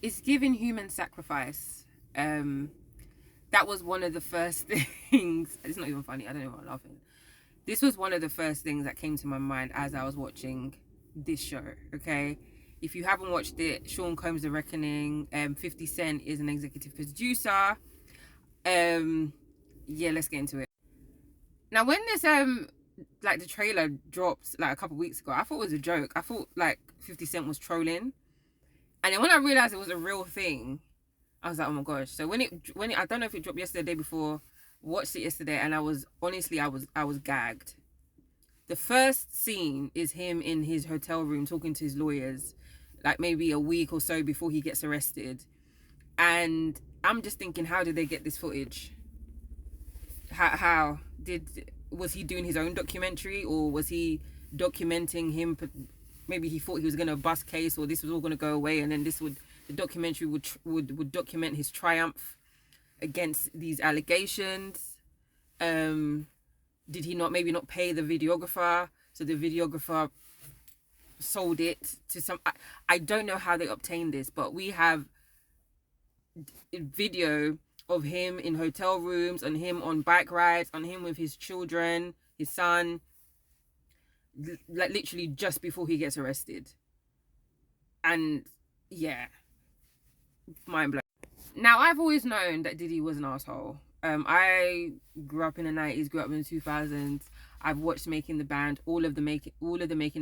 It's giving human sacrifice. That was one of the first things. It's not even funny. I don't know why I'm laughing. This was one of the first things that came to my mind as I was watching this show. Okay, if you haven't watched it, Sean Combs' The Reckoning. 50 Cent is an executive producer. Yeah, let's get into it. Now, when this like the trailer dropped like a couple weeks ago, I thought it was a joke. I thought like 50 Cent was trolling, and then when I realized it was a real thing, I was like, oh my gosh. So when it I don't know if it dropped yesterday, the day before, watched it yesterday, and I was honestly I was gagged. The first scene is him in his hotel room talking to his lawyers, like maybe a week or so before he gets arrested. And I'm just thinking, how did they get this footage? How did was he doing his own documentary, or was he documenting him? Maybe he thought he was going to bust case, or this was all going to go away, and then the documentary would document his triumph against these allegations. Did he not maybe not pay the videographer, so the videographer sold it to some? I don't know how they obtained this, but we have video of him in hotel rooms, on him on bike rides, on him with his children, his son, like literally just before he gets arrested. And yeah, mind blowing. Now, I've always known that Diddy was an asshole. I grew up in the 90s, grew up in the 2000s. I've watched Making the Band, all of the Making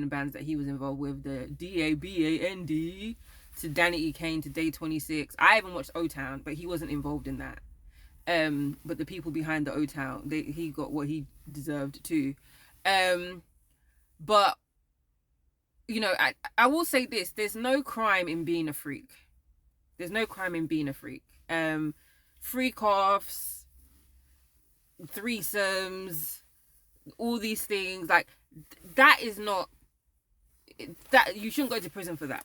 the Bands that he was involved with, the DABAND, to Danny E. Kane, to Day 26. I haven't watched O-Town, but he wasn't involved in that. But the people behind the O-Town, he got what he deserved too. But you know, I will say this: there's no crime in being a freak. There's no crime in being a freak. Freak offs, threesomes, all these things, like that is not that you shouldn't go to prison for that.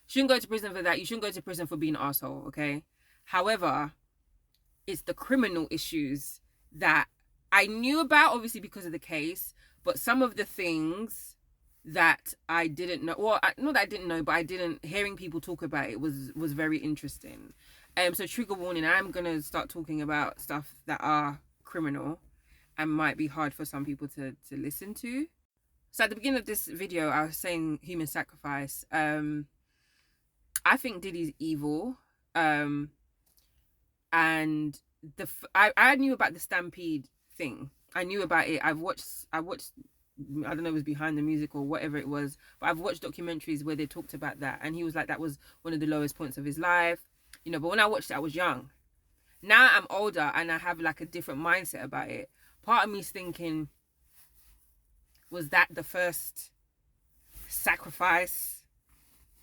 Shouldn't go to prison for that. You shouldn't go to prison for being an asshole, okay? However, it's the criminal issues that I knew about, obviously because of the case, but some of the things that I didn't know, well, not that I didn't know, but I didn't, hearing people talk about it was very interesting. So trigger warning, I'm gonna start talking about stuff that are criminal and might be hard for some people to listen to. So at the beginning of this video, I was saying human sacrifice. I think Diddy's evil. And I knew about the Stampede thing. I knew about it. I watched I don't know, it was Behind the Music or whatever it was, but I've watched documentaries where they talked about that, and he was like, that was one of the lowest points of his life, you know. But when I watched it, I was young. Now I'm older and I have like a different mindset about it. Part of me's thinking, was that the first sacrifice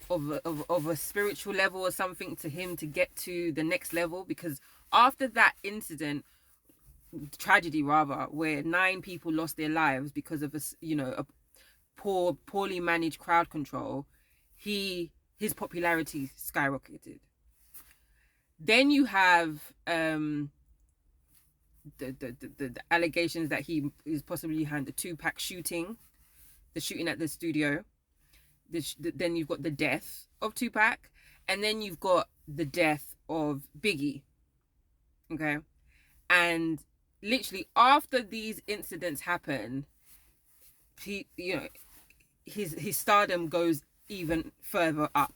of a spiritual level or something to him to get to the next level? Because after that incident, tragedy rather, where 9 people lost their lives because of a poorly managed crowd control, his popularity skyrocketed. Then you have the allegations that he is possibly behind the Tupac shooting, the shooting at the studio. Then you've got the death of Tupac, and then you've got the death of Biggie. Okay, and literally after these incidents happen, his stardom goes even further up.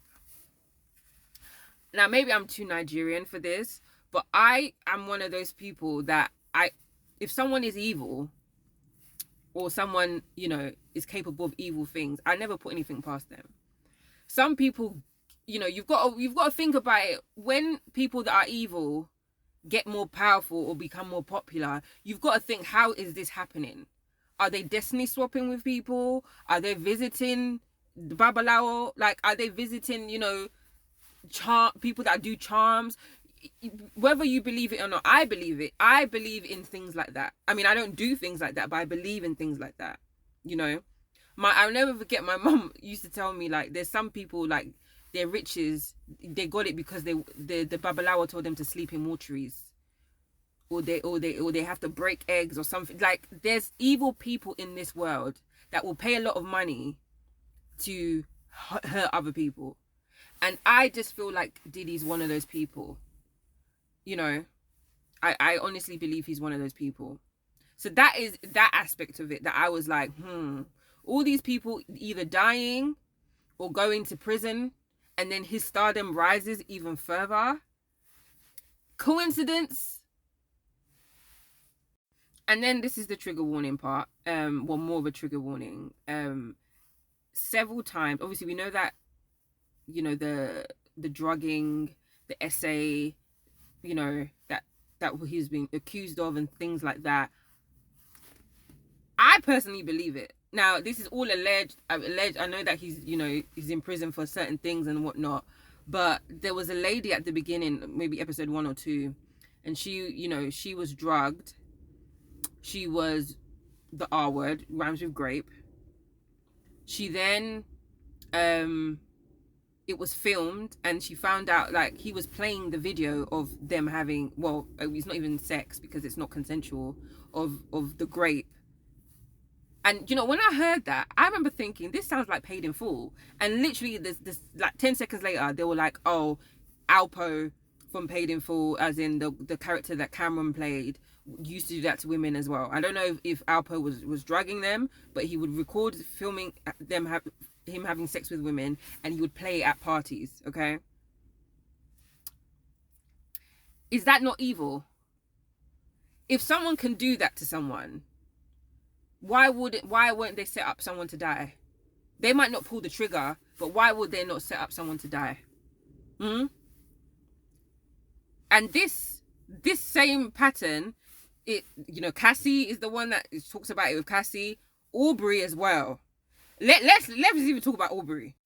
Now maybe I'm too Nigerian for this, but I am one of those people that if someone is evil, or someone, is capable of evil things, I never put anything past them. Some people, you've got to think about it. When people that are evil get more powerful or become more popular, you've got to think, how is this happening? Are they destiny swapping with people? Are they visiting the Babalawo? Like, are they visiting, people that do charms? Whether you believe it or not, I believe it. I believe in things like that. I mean, I don't do things like that, but I believe in things like that. I'll never forget, my mom used to tell me, like, there's some people, like, their riches, they got it because the Babalawo told them to sleep in mortuaries, or they have to break eggs or something. Like, there's evil people in this world that will pay a lot of money to hurt other people. And I just feel like Diddy's one of those people. You know, I honestly believe he's one of those people. So that is that aspect of it that I was like, all these people either dying or going to prison, and then his stardom rises even further. Coincidence? And then this is the trigger warning part. Well, more of a trigger warning. Several times, obviously, we know that, you know, the drugging, the essay, you know, that he's been accused of and things like that. I personally believe it. Now, this is all alleged. I know that he's, you know, he's in prison for certain things and whatnot. But there was a lady at the beginning, maybe episode 1 or 2, and she, you know, she was drugged. She was the R word, rhymes with grape. She then, it was filmed, and she found out, like, he was playing the video of them having, well, it's not even sex because it's not consensual, of the grape. And, you know, when I heard that, I remember thinking, this sounds like Paid in Full. And literally, this like 10 seconds later, they were like, oh, Alpo from Paid in Full, as in the character that Cameron played, used to do that to women as well. I don't know if Alpo was drugging them, but he would record filming them him having sex with women, and he would play it at parties, okay? Is that not evil? If someone can do that to someone, why won't they set up someone to die? They might not pull the trigger, but why would they not set up someone to die? And this same pattern, it, you know, Cassie is the one that talks about it with Cassie. Aubrey as well. Let's even talk about Aubrey.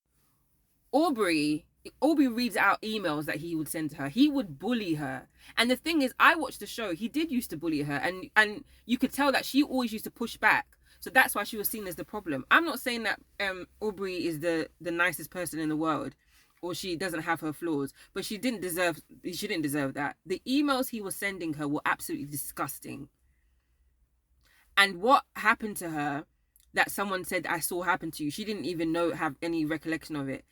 Aubrey reads out emails that he would send to her. He would bully her. And the thing is, I watched the show. He did used to bully her. And you could tell that she always used to push back. So that's why she was seen as the problem. I'm not saying that Aubrey is the nicest person in the world, or she doesn't have her flaws. But she didn't deserve that. The emails he was sending her were absolutely disgusting. And what happened to her that someone said, I saw happen to you, she didn't even have any recollection of it,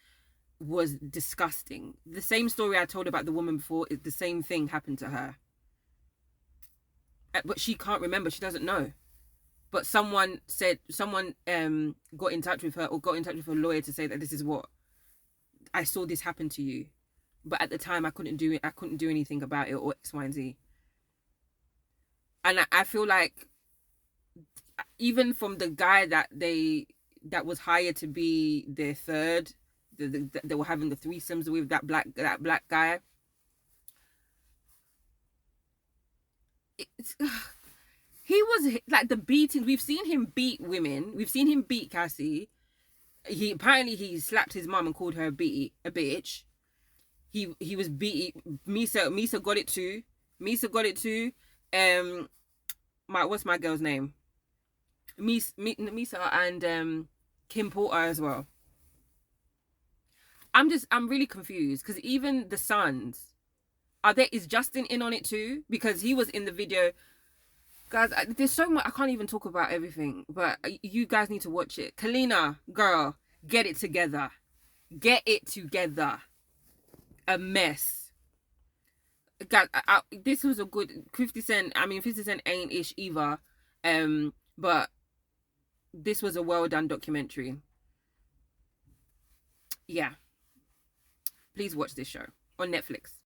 was disgusting. The same story I told about the woman before, the same thing happened to her. But she can't remember, she doesn't know. But someone got in touch with her, or got in touch with her lawyer to say that this is what, I saw this happen to you. But at the time I couldn't do anything about it, or X, Y, and Z. And I feel like, even from the guy that was hired to be their third, they were having the threesomes with that black guy. He was like the beating. We've seen him beat women. We've seen him beat Cassie. He slapped his mum and called her a bitch. He was beating Misa got it too. What's my girl's name? Misa and Kim Porter as well. I'm really confused, because even the sons, is Justin in on it too? Because he was in the video. Guys, there's so much, I can't even talk about everything, but you guys need to watch it. Kalina, girl, get it together. Get it together. A mess. Guys, this was a good 50 Cent. I mean, 50 Cent ain't ish either. But this was a well done documentary. Yeah. Please watch this show on Netflix.